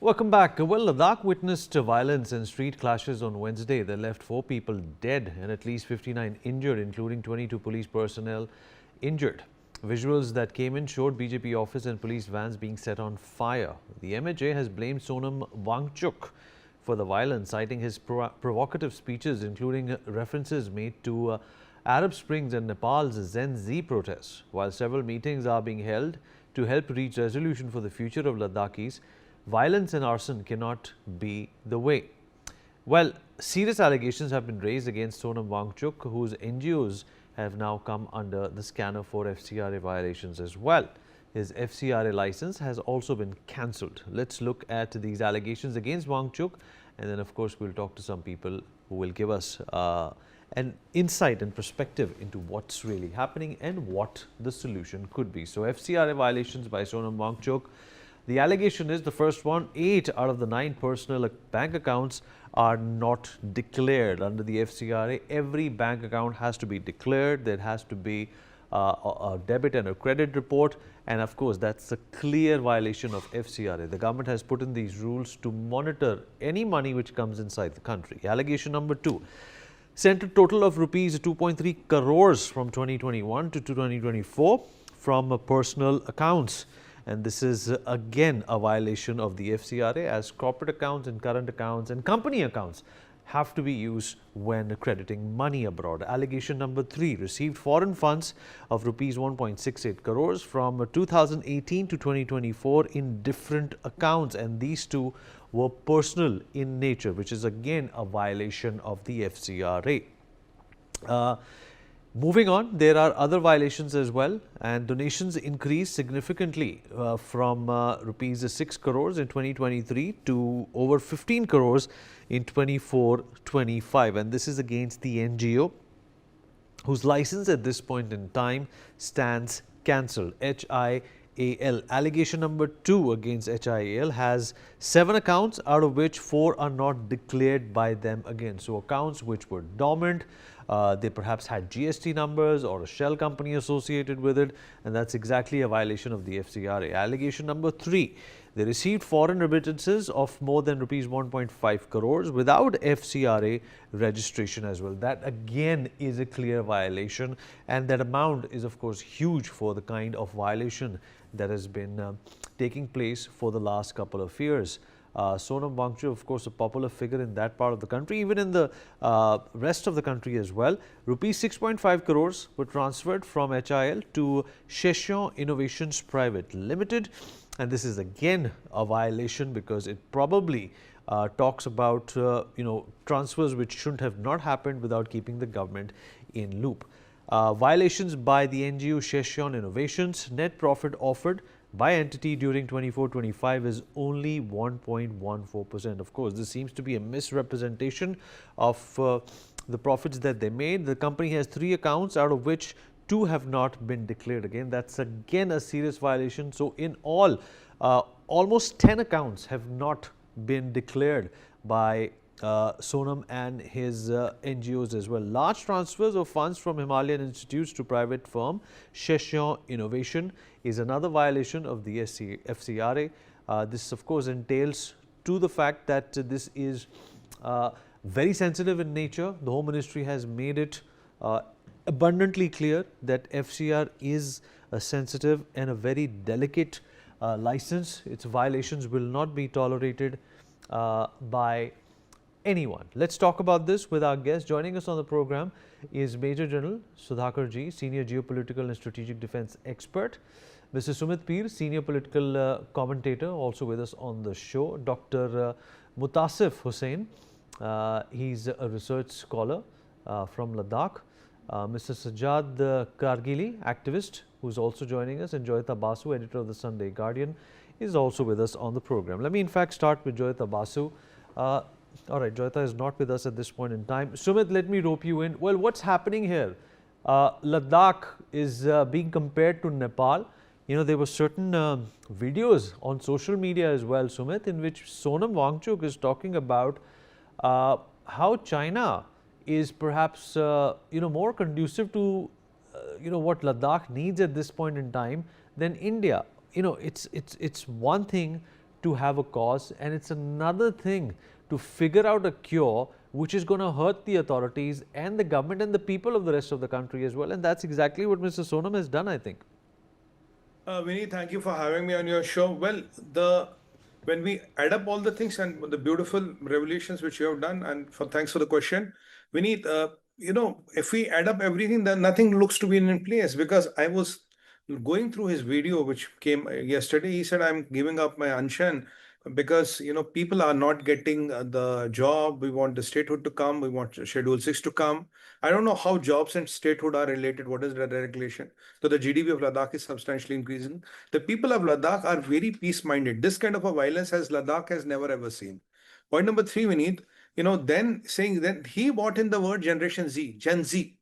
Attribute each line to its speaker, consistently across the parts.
Speaker 1: Welcome back. Well, Ladakh witnessed violence and street clashes on Wednesday that left 4 people dead and at least 59 injured, including 22 police personnel injured. Visuals that came in showed BJP office and police vans being set on fire. The MHA has blamed Sonam Wangchuk for the violence, citing his provocative speeches, including references made to Arab Springs and Nepal's Gen Z protests. While several meetings are being held to help reach resolution for the future of Ladakhis, violence and arson cannot be the way. Well, serious allegations have been raised against Sonam Wangchuk, whose NGOs have now come under the scanner for FCRA violations as well. His FCRA license has also been cancelled. Let's look at these allegations against Wangchuk, and then of course we'll talk to some people who will give us an insight and perspective into what's really happening and what the solution could be. So FCRA violations by Sonam Wangchuk. The allegation is the first one: 8 out of the 9 personal bank accounts are not declared under the FCRA. Every bank account has to be declared. There has to be a debit and a credit report. And of course, that's a clear violation of FCRA. The government has put in these rules to monitor any money which comes inside the country. Allegation number 2. Sent a total of rupees 2.3 crores from 2021 to 2024 from personal accounts. And this is again a violation of the FCRA, as corporate accounts and current accounts and company accounts have to be used when crediting money abroad. Allegation number 3, received foreign funds of rupees 1.68 crores from 2018 to 2024 in different accounts, and these two were personal in nature, which is again a violation of the FCRA. Moving on, there are other violations as well, and donations increased significantly from rupees 6 crores in 2023 to over 15 crores in 24-25, and this is against the NGO whose license at this point in time stands cancelled, HIAL. Allegation number 2 against HIAL has 7 accounts, out of which 4 are not declared by them again. So accounts which were dormant, they perhaps had GST numbers or a shell company associated with it, and that's exactly a violation of the FCRA. Allegation number 3, they received foreign remittances of more than rupees 1.5 crores without FCRA registration as well. That again is a clear violation, and that amount is of course huge for the kind of violation that has been taking place for the last couple of years. Sonam Wangchuk, of course, a popular figure in that part of the country, even in the rest of the country as well. Rupees 6.5 crores were transferred from HIL to Sheshion Innovations Private Limited, and this is again a violation because it probably talks about transfers which shouldn't have not happened without keeping the government in loop. Violations by the NGO Sheshion Innovations. Net profit offered by entity during 24-25 is only 1.14%. Of course, this seems to be a misrepresentation of the profits that they made. The company has 3 accounts, out of which 2 have not been declared. Again, that's again a serious violation. So in all, almost 10 accounts have not been declared by Sonam and his NGOs as well. Large transfers of funds from Himalayan institutes to private firm Sheshion Innovation is another violation of the FCRA. This of course entails to the fact that this is very sensitive in nature. The Home Ministry has made it abundantly clear that FCR is a sensitive and a very delicate license. Its violations will not be tolerated by anyone. Let's talk about this with our guest. Joining us on the program is Major General Sudhakar Ji, Senior Geopolitical and Strategic Defense Expert. Mr. Sumit Peer, Senior Political Commentator, also with us on the show. Dr. Mutasif Hussain, he's a research scholar from Ladakh. Mr. Sajjad Kargili, activist, who's also joining us, and Joyita Basu, editor of the Sunday Guardian, is also with us on the program. Let me in fact start with Joyita Basu. All right, Joyita is not with us at this point in time. Sumit, let me rope you in. Well, what's happening here? Ladakh is being compared to Nepal. There were certain videos on social media as well, Sumit, in which Sonam Wangchuk is talking about how China is perhaps, more conducive to, what Ladakh needs at this point in time than India. It's one thing to have a cause, and it's another thing to figure out a cure which is going to hurt the authorities and the government and the people of the rest of the country as well. And that's exactly what Mr. Sonam has done, I think.
Speaker 2: Vinny, thank you for having me on your show. Well, the when we add up all the things and the beautiful revelations which you have done, and thanks for the question, Vinny. If we add up everything, then nothing looks to be in place because I was going through his video which came yesterday. He said, "I'm giving up my anshan because people are not getting the job. We want the statehood to come. We want Schedule 6 to come. I don't know how jobs and statehood are related. What is the regulation? So the GDP of Ladakh is substantially increasing. The people of Ladakh are very peace-minded. This kind of a violence has Ladakh has never ever seen. Point number three, we need, then saying that he brought in the word Generation Z, Gen Z.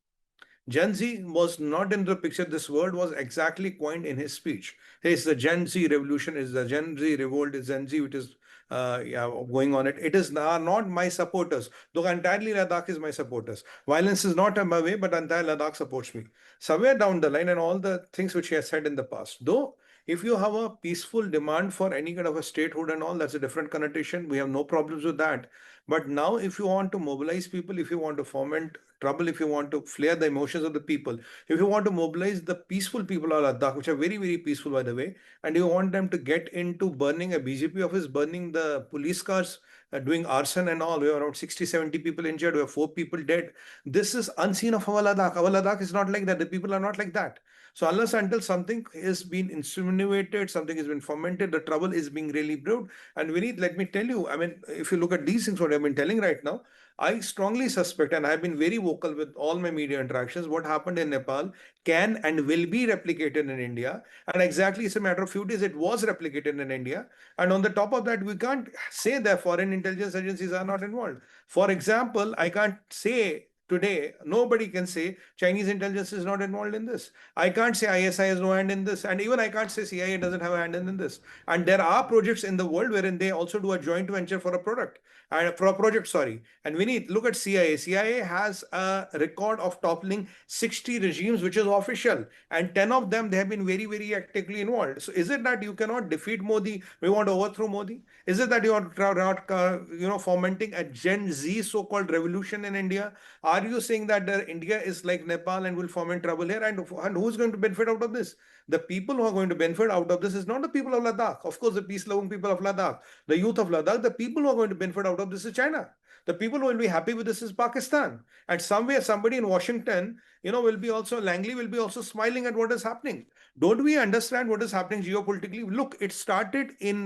Speaker 2: Gen Z was not in the picture. This word was exactly coined in his speech. It's the Gen Z revolution, it's the Gen Z revolt, it's Gen Z which is going on it. It is not my supporters. Though entirely Ladakh is my supporters. Violence is not on my way, but entire Ladakh supports me. Somewhere down the line, and all the things which he has said in the past. Though, if you have a peaceful demand for any kind of a statehood and all, that's a different connotation. We have no problems with that. But now, if you want to mobilize people, if you want to foment trouble, if you want to flare the emotions of the people, if you want to mobilize the peaceful people of Ladakh, which are very, very peaceful, by the way, and you want them to get into burning a BJP office, burning the police cars, doing arson and all, we have around 60, 70 people injured, we have 4 people dead. This is unseen of our Ladakh. Our Ladakh is not like that. The people are not like that. So unless until something has been insinuated, something has been fomented, the trouble is being really brewed. And Vineet, let me tell you, I mean, if you look at these things, what I've been telling right now, I strongly suspect, and I've been very vocal with all my media interactions, what happened in Nepal can and will be replicated in India. And exactly, it's a matter of few days, it was replicated in India. And on the top of that, we can't say that foreign intelligence agencies are not involved. For example, I can't say today, nobody can say Chinese intelligence is not involved in this. I can't say ISI has no hand in this. And even I can't say CIA doesn't have a hand in this. And there are projects in the world wherein they also do a joint venture for a product. And for a project, sorry. And we need look at CIA. CIA has a record of toppling 60 regimes, which is official, and 10 of them they have been very, very actively involved. So, is it that you cannot defeat Modi? We want to overthrow Modi? Is it that you are not, fomenting a Gen Z so-called revolution in India? Are you saying that India is like Nepal and will foment trouble here? And who's going to benefit out of this? The people who are going to benefit out of this is not the people of Ladakh. Of course, the peace-loving people of Ladakh, the youth of Ladakh, the people who are going to benefit out of this is China. The people who will be happy with this is Pakistan. And somewhere, somebody in Washington, will be also, Langley will be also smiling at what is happening. Don't we understand what is happening geopolitically? Look, it started in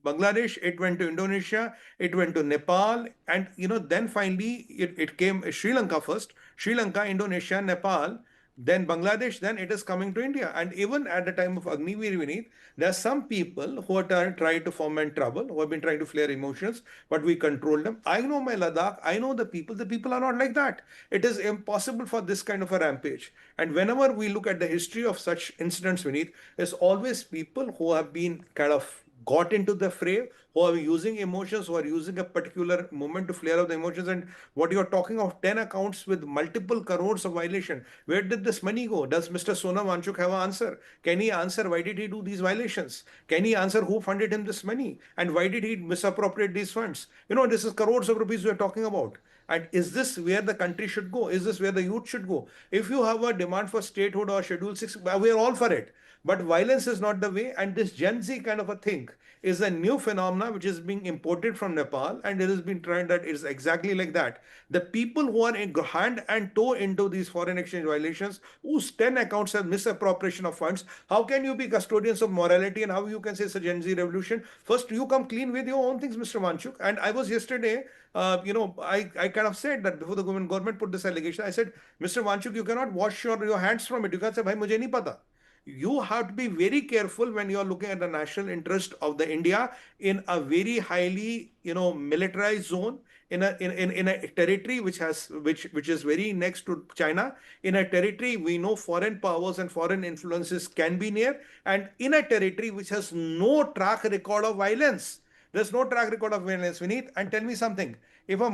Speaker 2: Bangladesh, it went to Indonesia, it went to Nepal, and then finally it came Sri Lanka first, Sri Lanka, Indonesia, Nepal, then Bangladesh, then it is coming to India. And even at the time of Agniveer Vineet, there are some people who are trying to foment trouble, who have been trying to flare emotions, but we control them. I know my Ladakh, I know the people are not like that. It is impossible for this kind of a rampage. And whenever we look at the history of such incidents, Vineet, there's always people who have been kind of got into the fray, who are using emotions, who are using a particular moment to flare up the emotions. And what you're talking of 10 accounts with multiple crores of violation, where did this money go? Does Mr. Sonam Wanchuk have an answer? Can he answer why did he do these violations? Can he answer who funded him this money? And why did he misappropriate these funds? This is crores of rupees we're talking about. And is this where the country should go? Is this where the youth should go? If you have a demand for statehood or Schedule 6, we are all for it. But violence is not the way. And this Gen Z kind of a thing is a new phenomena which is being imported from Nepal, and it has been tried that it's exactly like that. The people who are in hand and toe into these foreign exchange violations, whose 10 accounts have misappropriation of funds, how can you be custodians of morality and how you can say it's a Gen Z revolution? First, you come clean with your own things, Mr. Manchuk. And I was yesterday, I kind of said that before the government put this allegation, I said, Mr. Manchuk, you cannot wash your hands from it. You can't say, bhai, mujhe nahi pata. You have to be very careful when you are looking at the national interest of the India in a very highly militarized zone, in a territory which is very next to China, in a territory we know foreign powers and foreign influences can be near, and in a territory which has no track record of violence. There's no track record of violence, Vineet. And tell me something. If the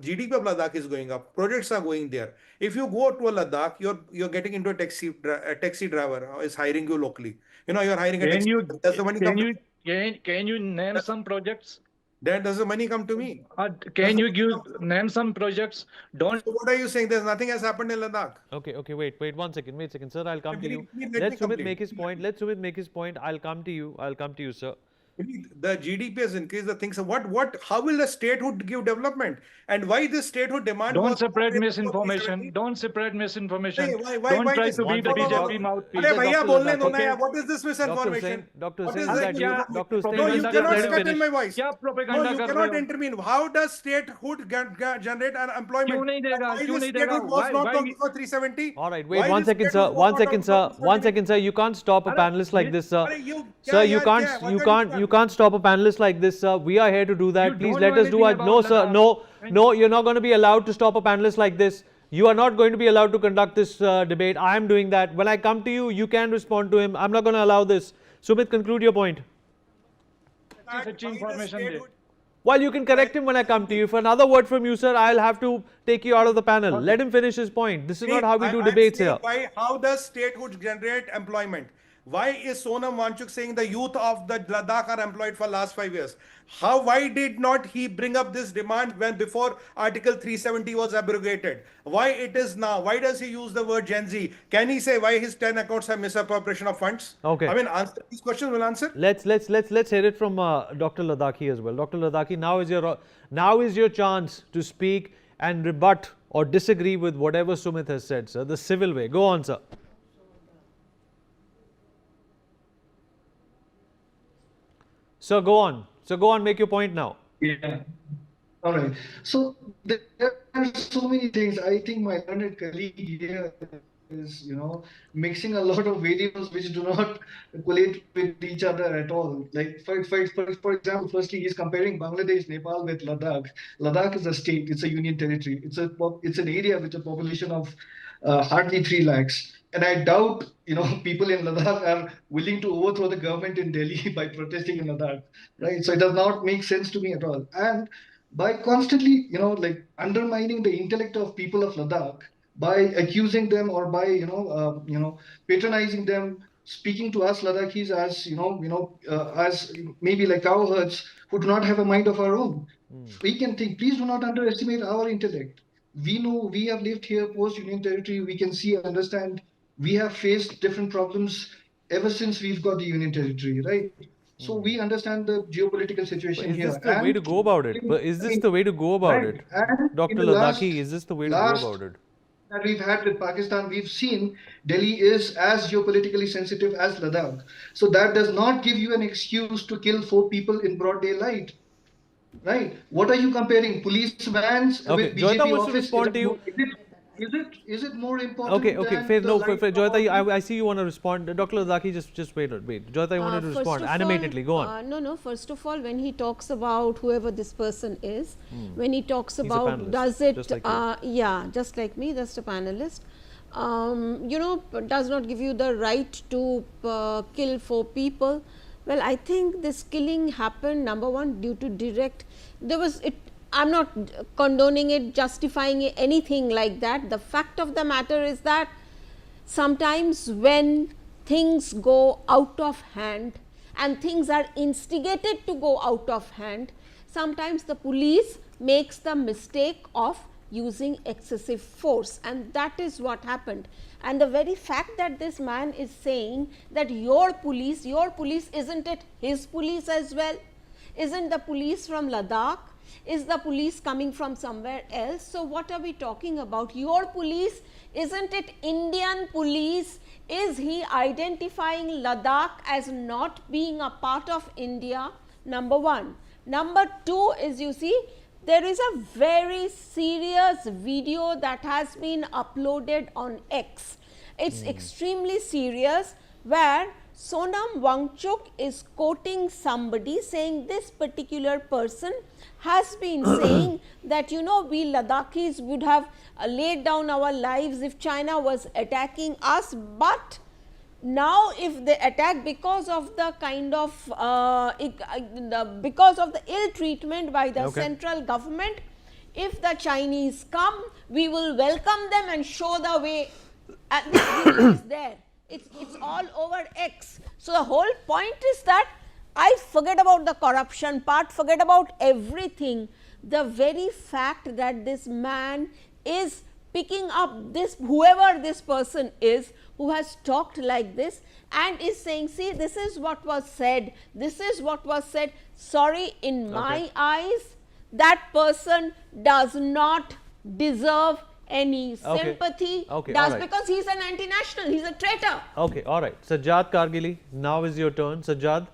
Speaker 2: GDP of Ladakh is going up, projects are going there. If you go to a Ladakh, you're getting into a taxi driver is hiring you locally. You're hiring a
Speaker 3: Can
Speaker 2: taxi.
Speaker 3: you
Speaker 2: Does the money
Speaker 3: can
Speaker 2: come to
Speaker 3: you
Speaker 2: you?
Speaker 3: Can you name some projects?
Speaker 2: Then does the money come to me? Does
Speaker 3: Can
Speaker 2: the
Speaker 3: you
Speaker 2: money come to me?
Speaker 3: name some projects? Don't.
Speaker 2: So what are you saying? There's nothing has happened in Ladakh.
Speaker 1: Okay, wait, 1 second, sir. I'll come to you.
Speaker 2: Let
Speaker 1: Let
Speaker 2: me
Speaker 1: Sumit
Speaker 2: complete.
Speaker 1: make his point. Let Sumit make his point. I'll come to you, sir.
Speaker 2: The GDP has increased the things. How will the statehood give development? And why this statehood demand
Speaker 3: Don't
Speaker 2: was
Speaker 3: spread
Speaker 2: always before
Speaker 3: misinformation.
Speaker 2: 370?
Speaker 3: Don't spread misinformation.
Speaker 2: Why
Speaker 3: Don't try
Speaker 2: this?
Speaker 3: to be
Speaker 1: One
Speaker 3: the
Speaker 1: second,
Speaker 3: BJP
Speaker 2: अरे
Speaker 3: mouthpiece.
Speaker 2: भैया
Speaker 1: Dr.
Speaker 2: बोलने दो
Speaker 1: Ladakhi.
Speaker 2: ना
Speaker 3: Okay?
Speaker 2: यार. What is this misinformation?
Speaker 1: Dr.
Speaker 2: What
Speaker 1: Hussain,
Speaker 2: is
Speaker 3: अबे
Speaker 2: it?
Speaker 3: क्या
Speaker 1: Dr. Hussain,
Speaker 2: No, you
Speaker 3: propaganda कर
Speaker 2: cannot
Speaker 3: रहे
Speaker 1: let him
Speaker 3: हो?
Speaker 2: step in
Speaker 1: finish.
Speaker 2: my voice.
Speaker 3: क्या
Speaker 2: No,
Speaker 3: प्रोपेगेंडा
Speaker 2: you
Speaker 3: कर रहे
Speaker 2: cannot
Speaker 3: हो?
Speaker 2: intervene. How does statehood generate
Speaker 3: क्यों
Speaker 2: unemployment?
Speaker 3: नहीं
Speaker 2: And
Speaker 3: देगा?
Speaker 2: why
Speaker 3: क्यों
Speaker 2: this
Speaker 3: नहीं देगा?
Speaker 2: statehood was not
Speaker 3: Why?
Speaker 2: before 370?
Speaker 1: All right, wait
Speaker 2: Why
Speaker 1: one
Speaker 2: this
Speaker 1: second, sir.
Speaker 2: statehood was not before
Speaker 1: One
Speaker 2: 370?
Speaker 1: second, sir. You can't stop a
Speaker 3: अरे
Speaker 1: panelist like this, sir.
Speaker 2: अरे you
Speaker 1: Sir,
Speaker 2: क्या
Speaker 1: you
Speaker 2: यार
Speaker 1: can't,
Speaker 2: क्या है? Why
Speaker 1: you
Speaker 2: can't you
Speaker 1: can't,
Speaker 2: stop?
Speaker 1: you can't stop a panelist like this, sir. We are here to do
Speaker 3: You
Speaker 1: that. Please
Speaker 3: don't know
Speaker 1: let us do
Speaker 3: anything
Speaker 1: it. No,
Speaker 3: about
Speaker 1: sir.
Speaker 3: Ladakh.
Speaker 1: No, you're not going to be allowed to stop a panelist like this. You are not going to be allowed to conduct this debate. I am doing that. When I come to you, you can respond to him. I'm not going to allow this. Sumit, conclude your point.
Speaker 2: That
Speaker 3: सच्ची
Speaker 2: why the
Speaker 3: information they.
Speaker 2: statehood
Speaker 1: Well, you can correct him when I come to you. If another word from you, sir, I'll have to take you out of the panel.
Speaker 3: Okay.
Speaker 1: Let him finish his point. This is not how we do
Speaker 2: I'm
Speaker 1: debates
Speaker 2: saying
Speaker 1: here.
Speaker 2: how does statehood generate employment? Why is Sonam Wanchuk saying the youth of the Ladakh are employed for last 5 years? Why did not he bring up this demand when before Article 370 was abrogated? Why it is now? Why does he use the word Gen Z? Can he say why his 10 accounts have misappropriation of funds?
Speaker 1: Okay.
Speaker 2: I mean, answer these questions will answer.
Speaker 1: Let's hear it from Dr. Ladakhi as well. Dr. Ladakhi, now is your chance to speak and rebut or disagree with whatever Sumit has said, sir. The civil way. Go on, sir. Sir, go on. So go on, make your point now.
Speaker 4: Yeah. All right. So there are so many things. I think my learned colleague here is, mixing a lot of variables which do not collate with each other at all. Like for example, firstly, he's comparing Bangladesh, Nepal with Ladakh. Ladakh is a state. It's a union territory. It's an area with a population of hardly 3 lakhs. And I doubt, people in Ladakh are willing to overthrow the government in Delhi by protesting in Ladakh, right? So it does not make sense to me at all. And by constantly, like undermining the intellect of people of Ladakh, by accusing them or by, patronizing them, speaking to us Ladakhis as, as maybe like cowherds who do not have a mind of our own. We can think, please do not underestimate our intellect. We know we have lived here post-Union territory. We can see, understand. We have faced different problems ever since we've got the Union territory, right? So we understand the geopolitical situation
Speaker 1: Is
Speaker 4: here.
Speaker 1: this the way to go about it? But is this the way to go about it?
Speaker 4: And
Speaker 1: Dr.
Speaker 4: in the
Speaker 1: Ladakhi, is this the way to go
Speaker 4: last
Speaker 1: about it?
Speaker 4: that we've had with Pakistan, we've seen Delhi is as geopolitically sensitive as Ladakh. So that does not give you an excuse to kill 4 people in broad daylight. Right? What are you comparing? Police vans
Speaker 1: Okay,
Speaker 4: with
Speaker 1: Joyita
Speaker 4: BJP
Speaker 1: wants to
Speaker 4: office?
Speaker 1: respond to you.
Speaker 4: Is it more important
Speaker 1: Okay,
Speaker 4: than
Speaker 1: fair.
Speaker 4: the
Speaker 1: No,
Speaker 4: life
Speaker 1: fair.
Speaker 4: of
Speaker 1: Joyita,
Speaker 4: our
Speaker 1: I see you want to respond. Dr. Ladakhi, just wait. Joyita, you wanted to
Speaker 5: First
Speaker 1: respond
Speaker 5: of
Speaker 1: animatedly. Go
Speaker 5: all,
Speaker 1: on.
Speaker 5: No. First of all, when he talks about whoever this person is, when he talks
Speaker 1: a
Speaker 5: about
Speaker 1: panelist,
Speaker 5: does it,
Speaker 1: just like you.
Speaker 5: yeah, just like me, just a panelist, does not give you the right to kill 4 people. Well, I think this killing happened, number one, due to direct. I'm not condoning it, justifying it, anything like that. The fact of the matter is that sometimes when things go out of hand and things are instigated to go out of hand, sometimes the police makes the mistake of using excessive force, and that is what happened. And the very fact that this man is saying that your police, isn't it his police as well? Isn't the police from Ladakh? Is the police coming from somewhere else? So what are we talking about? Your police, isn't it Indian police? Is he identifying Ladakh as not being a part of India? Number one. Number two is, you see, there is a very serious video that has been uploaded on X. It's extremely serious, where Sonam Wangchuk is quoting somebody saying this particular person has been saying that, we Ladakhis would have laid down our lives if China was attacking us, but now if they attack because of the kind of because of the ill treatment by the central government, if the Chinese come, we will welcome them and show the way. And this video is there. It's all over X. So the whole point is that I forget about the corruption part, forget about everything. The very fact that this man is picking up this, whoever this person is, who has talked like this and is saying, see, this is what was said, this is what was said. Sorry, in my eyes, that person does not deserve any sympathy, because he's an anti-national, he's a traitor.
Speaker 1: Okay, all right. Sajjad Kargili, now is your turn. Sajjad.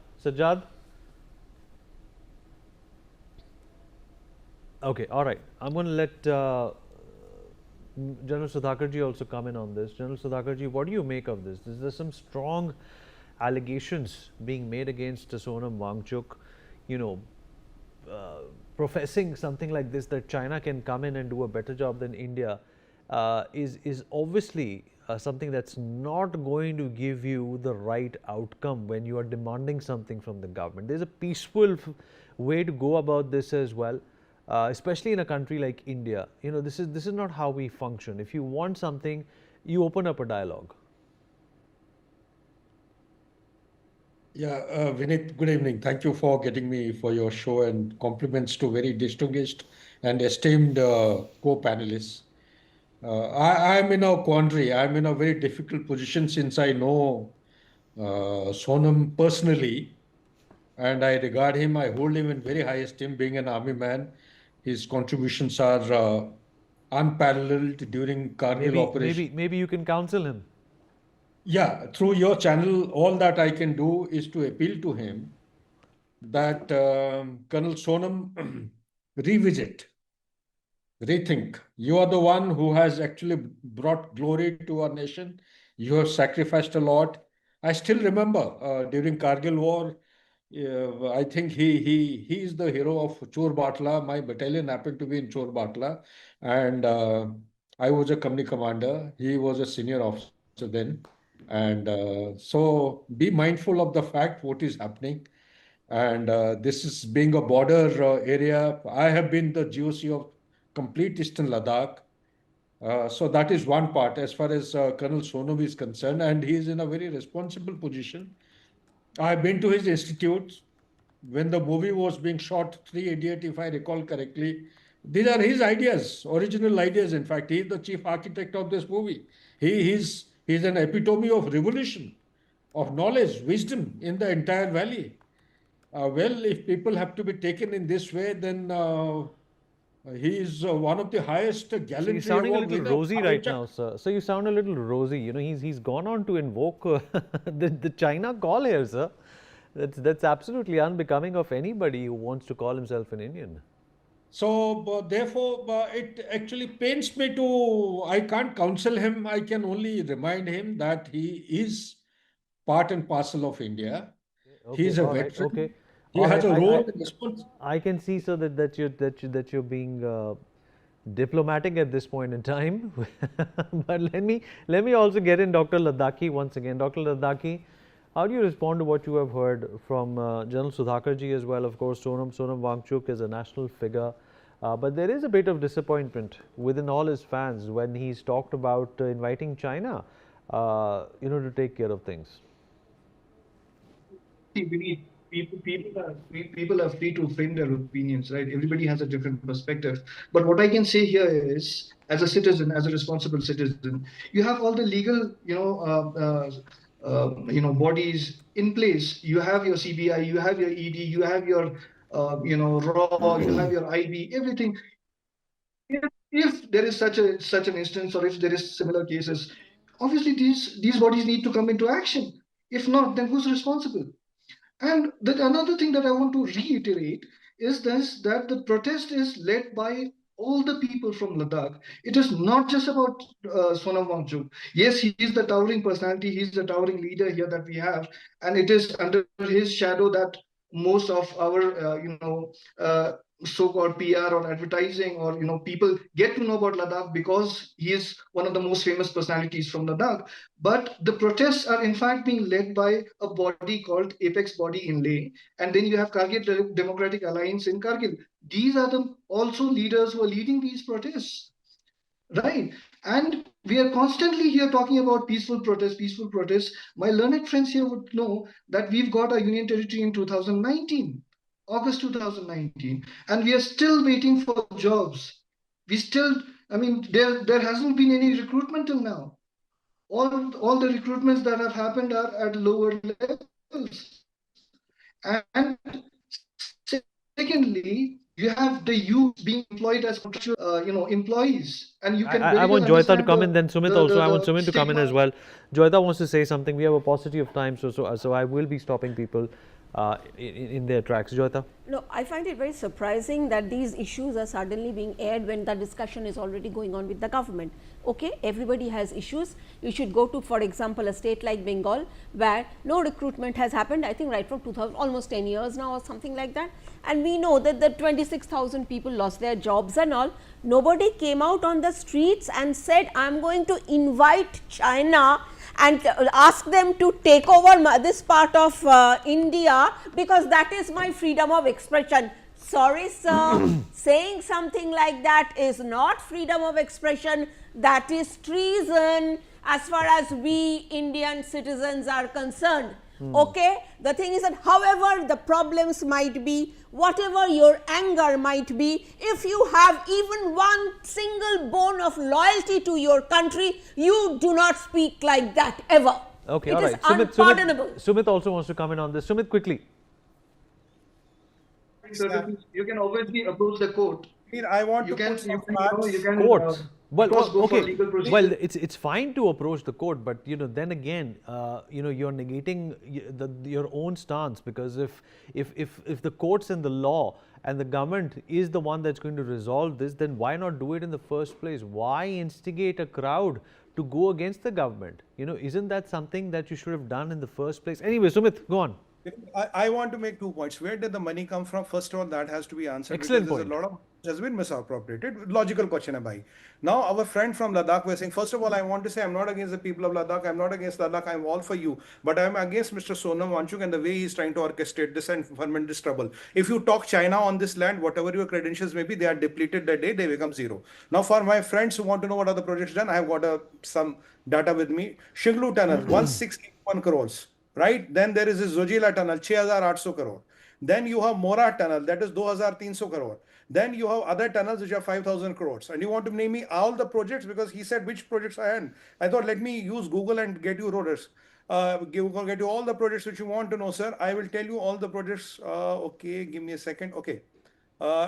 Speaker 1: Okay, all right. I'm going to let General Sudhakarji also come in on this. General Sudhakarji, what do you make of this? There's some strong allegations being made against Sonam Wangchuk, you know, professing something like this, that China can come in and do a better job than India, is obviously something that's not going to give you the right outcome when you are demanding something from the government. There's a peaceful way to go about this as well, especially in a country like India. You know, this is not how we function. If you want something, you open up a dialogue.
Speaker 6: Yeah, Vinit, good evening. Thank you for getting me for your show, and compliments to very distinguished and esteemed co-panelists. I'm in a quandary. I'm in a very difficult position since I know Sonam personally, and I regard him, I hold him in very high esteem, being an army man. His contributions are unparalleled during Kargil operation.
Speaker 1: Maybe you can counsel him.
Speaker 6: Yeah, through your channel, all that I can do is to appeal to him that Colonel Sonam revisit, rethink. You are the one who has actually brought glory to our nation. You have sacrificed a lot. I still remember during Kargil war, I think he is the hero of Chor Batla. My battalion happened to be in Chor Batla, and I was a company commander. He was a senior officer then. And so be mindful of the fact what is happening. And this is being a border area. I have been the GOC of complete Eastern Ladakh. So that is one part as far as Colonel Sonam is concerned, and he is in a very responsible position. I've been to his institute when the movie was being shot, Three Idiot, if I recall correctly. These are his ideas, original ideas. In fact, he is the chief architect of this movie. He's an epitome of revolution, of knowledge, wisdom in the entire valley. Well, if people have to be taken in this way, then he is one of the highest gallantry.
Speaker 1: So you're sounding a
Speaker 6: award
Speaker 1: little
Speaker 6: winner.
Speaker 1: rosy right now, sir. So you sound a little rosy. You know, he's gone on to invoke the China call here, sir. That's absolutely unbecoming of anybody who wants to call himself an Indian.
Speaker 6: So therefore, it actually pains me to, I can't counsel him. I can only remind him that he is part and parcel of India. He is a veteran.
Speaker 1: Okay.
Speaker 6: He has a role and responsibility.
Speaker 1: I can see, sir, that you're being diplomatic at this point in time. But let me also get in Dr. Ladakhi once again. Dr. Ladakhi, how do you respond to what you have heard from General Sudhakarji as well? Of course, Sonam Wangchuk is a national figure, but there is a bit of disappointment within all his fans when he's talked about inviting China, to take care of things.
Speaker 4: See, we need people are free to frame their opinions, right? Everybody has a different perspective. But what I can say here is, as a citizen, as a responsible citizen, you have all the legal, bodies in place. You have your CBI, you have your ED, you have your, RAW, you have your IB, everything. If there is such an instance, or if there is similar cases, obviously these bodies need to come into action. If not, then who's responsible? And another thing that I want to reiterate is that the protest is led by all the people from Ladakh. It is not just about Sonam Wangchuk. Yes, he is the towering personality. He's the towering leader here that we have. And it is under his shadow that most of our, so-called PR or advertising or, people get to know about Ladakh because he is one of the most famous personalities from Ladakh. But the protests are in fact being led by a body called Apex Body in Leh. And then you have Kargil Democratic Alliance in Kargil. These are the also leaders who are leading these protests, right? And we are constantly here talking about peaceful protests. My learned friends here would know that we've got our union territory in 2019, August 2019, and we are still waiting for jobs. We still, I mean, there hasn't been any recruitment till now. All the recruitments that have happened are at lower levels. And secondly, you have the youth being employed as contractual, employees, and you can
Speaker 1: I
Speaker 4: very well
Speaker 1: want Joyita to
Speaker 4: understand
Speaker 1: come in, then Sumit also. I want
Speaker 4: the
Speaker 1: Sumit to come in as
Speaker 4: stigma.
Speaker 1: well. Joyita wants to say something. We have a paucity of time, so I will be stopping people in their tracks. Joyita?
Speaker 5: No, I find it very surprising that these issues are suddenly being aired when the discussion is already going on with the government. Okay, everybody has issues. You should go to, for example, a state like Bengal where no recruitment has happened, I think right from 2000, almost 10 years now or something like that. And we know that the 26,000 people lost their jobs and all. Nobody came out on the streets and said, I am going to invite China and ask them to take over this part of India because that is my freedom of expression. Sorry sir, saying something like that is not freedom of expression, that is treason as far as we Indian citizens are concerned. Okay, the thing is that however the problems might be, whatever your anger might be, if you have even one single bone of loyalty to your country, you do not speak like that ever.
Speaker 1: Okay,
Speaker 5: It
Speaker 1: all
Speaker 5: is
Speaker 1: right.
Speaker 5: unpardonable.
Speaker 1: Sumit also wants to comment on this. Sumit, quickly.
Speaker 4: You can always approach the court.
Speaker 2: I want
Speaker 4: You
Speaker 2: to
Speaker 4: can,
Speaker 2: put some
Speaker 4: you
Speaker 2: facts.
Speaker 4: can,
Speaker 1: Courts. Well,
Speaker 4: of course, go for
Speaker 1: okay.
Speaker 4: legal procedure.
Speaker 1: Well, it's fine to approach the court, but then again, you're negating your own stance, because if the courts and the law and the government is the one that's going to resolve this, then why not do it in the first place? Why instigate a crowd to go against the government? Isn't that something that you should have done in the first place? Anyway, Sumit, go on.
Speaker 2: I want to make 2 points. Where did the money come from? First of all, that has to be answered.
Speaker 1: Excellent
Speaker 2: because
Speaker 1: point.
Speaker 2: There's a lot of has been misappropriated. Logical question, Abhay. Now, our friend from Ladakh was saying, first of all, I want to say I'm not against the people of Ladakh. I'm not against Ladakh. I'm all for you. But I'm against Mr. Sonam Wangchuk and the way he's trying to orchestrate this and ferment this trouble. If you talk China on this land, whatever your credentials may be, they are depleted the day they become zero. Now, for my friends who want to know what are the projects done, I have got some data with me. Shinglu Tunnel, 1681 crores. Right? Then there is this Zojila tunnel, 6,800 crore. Then you have Mora tunnel, that is 2,300 crore. Then you have other tunnels which are 5,000 crores. And you want to name me all the projects, because he said which projects I had. I thought, let me use Google and get you roaders. Get you all the projects which you want to know, sir. I will tell you all the projects. Okay, give me a second. Okay.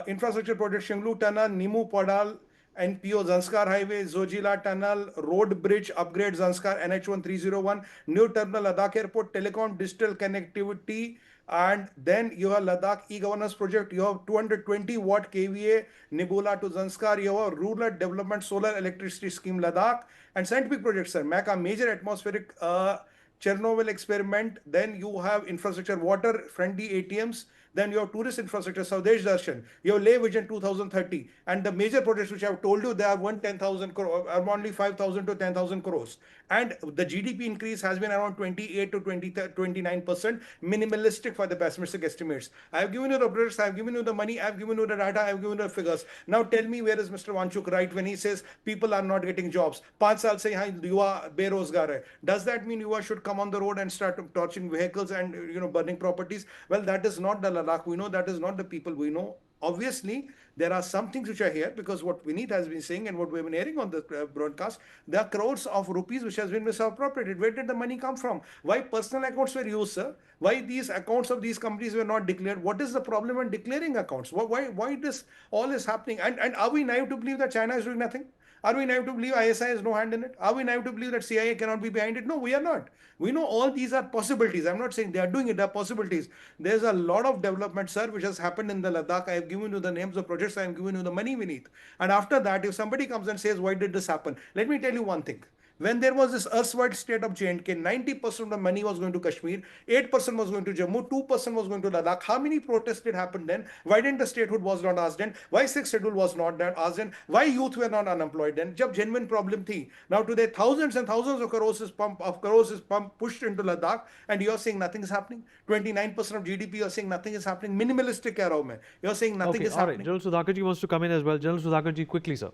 Speaker 2: Infrastructure project, Shinglu tunnel, Nimu Padal, NPO Zanskar Highway, Zojila Tunnel, Road Bridge Upgrade Zanskar, NH1301, New Terminal Ladakh Airport, Telecom Digital Connectivity, and then you have Ladakh E-Governance Project, you have 220 watt KVA, Nibula to Zanskar, you have Rural Development Solar Electricity Scheme Ladakh, and scientific projects, sir, MECA Major Atmospheric Chernobyl Experiment, then you have infrastructure, water friendly ATMs, then you have tourist infrastructure, Swadesh Darshan, you have Leh Vision 2030, and the major projects which I have told you, they are 10,000 crore, only 5,000 to 10,000 crores. And the GDP increase has been around 28 to 29%, minimalistic for the pessimistic estimates. I have given you the projects, I have given you the money, I have given you the data, I have given you the figures. Now tell me, where is Mr. Wangchuk right when he says people are not getting jobs? 5 saal se yahan yuva berozgar hai. Does that mean yuva should come on the road and start torching vehicles and burning properties? Well, that is not the Ladakh we know, that is not the people we know. Obviously, there are some things which are here, because what Vineet has been saying and what we've been hearing on the broadcast, there are crores of rupees which has been misappropriated. Where did the money come from? Why personal accounts were used, sir? Why these accounts of these companies were not declared? What is the problem in declaring accounts? Why this all is happening? And are we naive to believe that China is doing nothing? Are we naive to believe ISI has no hand in it? Are we naive to believe that CIA cannot be behind it? No, we are not. We know all these are possibilities. I'm not saying they are doing it, they are possibilities. There's a lot of development, sir, which has happened in the Ladakh. I have given you the names of projects, I have given you the money beneath. And after that, if somebody comes and says, why did this happen? Let me tell you one thing. When there was this erstwhile state of J&K, 90% of the money was going to Kashmir, 8% was going to Jammu, 2% was going to Ladakh. How many protests did happen then? Why didn't the statehood was not asked then? Why 6th schedule was not asked then? Why youth were not unemployed then? Jab genuine problem thi. Now today thousands and thousands of crores is pushed into Ladakh, and you're saying nothing is happening. 29% of GDP, you're saying nothing is happening. Minimalistic keh raha hu main. You're saying nothing is happening.
Speaker 1: All right, General Sudhakarji wants to come in as well. General Sudhakarji, quickly, sir.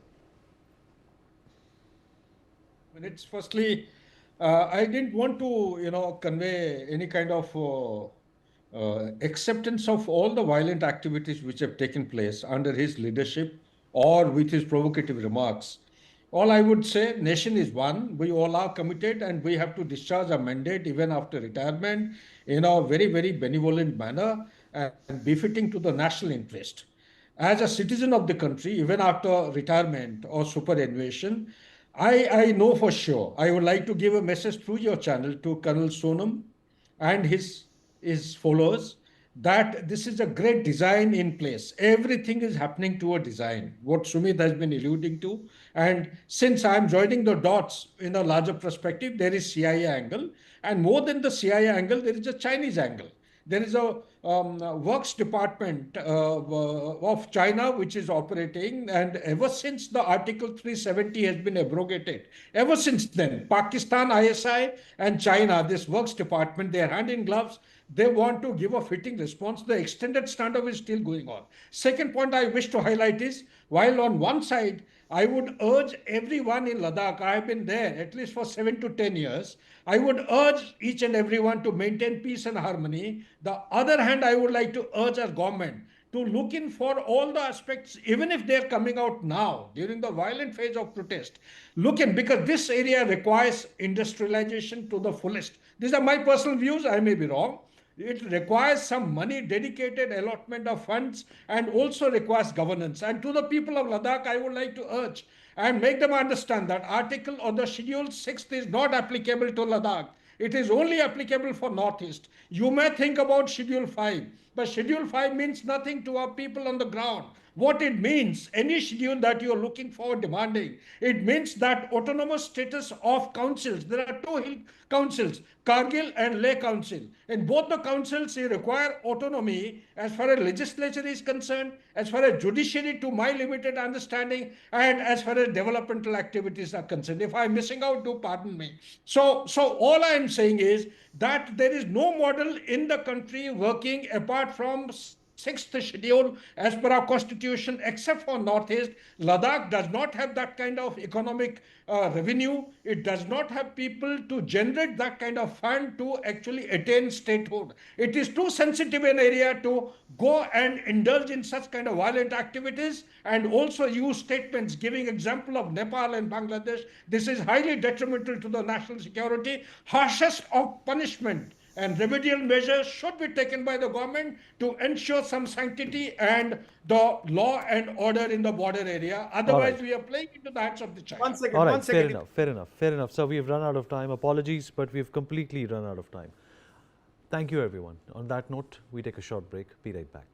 Speaker 6: minutes. Firstly, I didn't want to, convey any kind of acceptance of all the violent activities which have taken place under his leadership or with his provocative remarks. All I would say, nation is one. We all are committed, and we have to discharge our mandate even after retirement in a very, very benevolent manner and befitting to the national interest. As a citizen of the country, even after retirement or superannuation, I know for sure. I would like to give a message through your channel to Colonel Sonam and his followers that this is a great design in place. Everything is happening to a design, what Sumit has been alluding to. And since I'm joining the dots in a larger perspective, there is CIA angle. And more than the CIA angle, there is a Chinese angle. There is a works department of China which is operating, and ever since the Article 370 has been abrogated, ever since then, Pakistan, ISI, and China, this works department, they are hand in gloves. They want to give a fitting response. The extended standoff is still going on. Second point I wish to highlight is, while on one side, I would urge everyone in Ladakh, I have been there at least for 7 to 10 years, I would urge each and everyone to maintain peace and harmony. The other hand, I would like to urge our government to look in for all the aspects, even if they're coming out now during the violent phase of protest. Look in, because this area requires industrialization to the fullest. These are my personal views, I may be wrong. It requires some money, dedicated allotment of funds, and also requires governance. And to the people of Ladakh, I would like to urge and make them understand that article or the schedule 6th is not applicable to Ladakh. It is only applicable for Northeast. You may think about Schedule 5, but Schedule 5 means nothing to our people on the ground. What it means, any schedule that you are looking for, demanding, it means that autonomous status of councils. There are two hill councils, Kargil and Leh Council. In both the councils, you require autonomy as far as legislature is concerned, as far as judiciary, to my limited understanding, and as far as developmental activities are concerned. If I'm missing out, do pardon me. So all I'm saying is that there is no model in the country working apart from 6th schedule as per our constitution, except for Northeast. Ladakh does not have that kind of economic revenue. It does not have people to generate that kind of fund to actually attain statehood. It is too sensitive an area to go and indulge in such kind of violent activities and also use statements giving example of Nepal and Bangladesh. This is highly detrimental to the national security. Harshest of punishment and remedial measures should be taken by the government to ensure some sanctity and the law and order in the border area. Otherwise, we are playing into the hands of the China.
Speaker 2: One second,
Speaker 1: All
Speaker 2: one
Speaker 1: right, fair
Speaker 2: second.
Speaker 1: enough, fair enough, fair enough. So we've run out of time. Apologies, but we've completely run out of time. Thank you, everyone. On that note, we take a short break. Be right back.